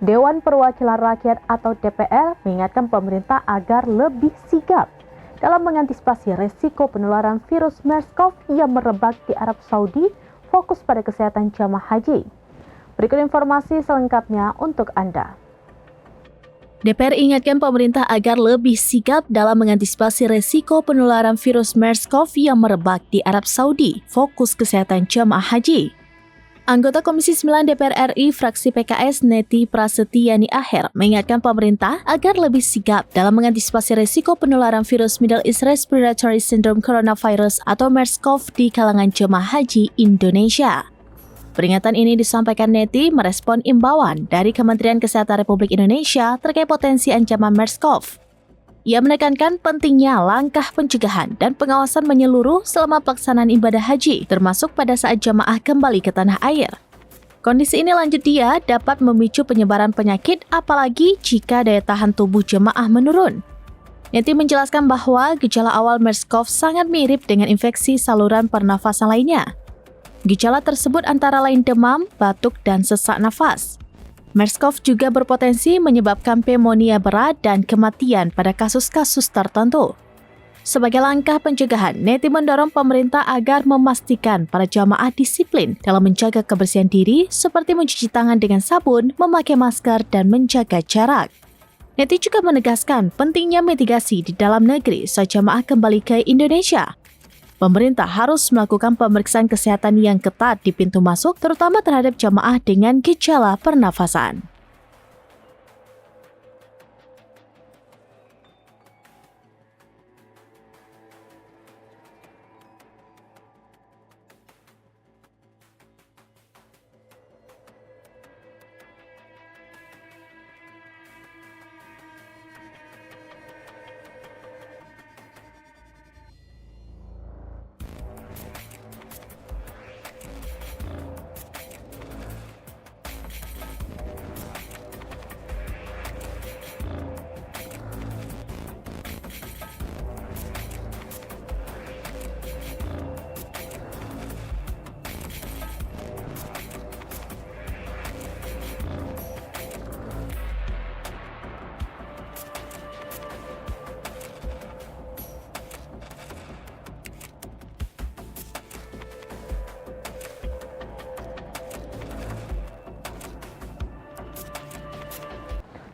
Dewan Perwakilan Rakyat atau DPR mengingatkan pemerintah agar lebih sigap dalam mengantisipasi resiko penularan virus MERS-CoV yang merebak di Arab Saudi, fokus pada kesehatan jamaah haji. Berikut informasi selengkapnya untuk Anda. DPR ingatkan pemerintah agar lebih sigap dalam mengantisipasi resiko penularan virus MERS-CoV yang merebak di Arab Saudi, fokus kesehatan jamaah haji. Anggota Komisi 9 DPR RI fraksi PKS Neti Prasetyani Aher mengingatkan pemerintah agar lebih sigap dalam mengantisipasi resiko penularan virus Middle East Respiratory Syndrome Coronavirus atau MERS-CoV di kalangan jemaah haji Indonesia. Peringatan ini disampaikan Neti merespon imbauan dari Kementerian Kesehatan Republik Indonesia terkait potensi ancaman MERS-CoV. Ia menekankan pentingnya langkah pencegahan dan pengawasan menyeluruh selama pelaksanaan ibadah haji, termasuk pada saat jamaah kembali ke tanah air. Kondisi ini, lanjut dia, dapat memicu penyebaran penyakit apalagi jika daya tahan tubuh jemaah menurun. Neti menjelaskan bahwa gejala awal MERS-CoV sangat mirip dengan infeksi saluran pernafasan lainnya. Gejala tersebut antara lain demam, batuk, dan sesak nafas. MERS-CoV juga berpotensi menyebabkan pneumonia berat dan kematian pada kasus-kasus tertentu. Sebagai langkah pencegahan, Neti mendorong pemerintah agar memastikan para jamaah disiplin dalam menjaga kebersihan diri seperti mencuci tangan dengan sabun, memakai masker, dan menjaga jarak. Neti juga menegaskan pentingnya mitigasi di dalam negeri saat jamaah kembali ke Indonesia. Pemerintah harus melakukan pemeriksaan kesehatan yang ketat di pintu masuk, terutama terhadap jamaah dengan gejala pernafasan.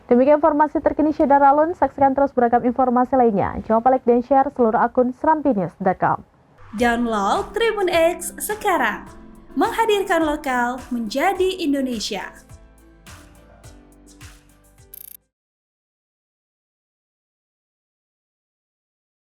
Demikian informasi terkini Syeda Ralun. Saksikan terus beragam informasi lainnya. Jangan lupa like dan share seluruh akun serampinews.com. Download Tribun X sekarang. Menghadirkan lokal menjadi Indonesia.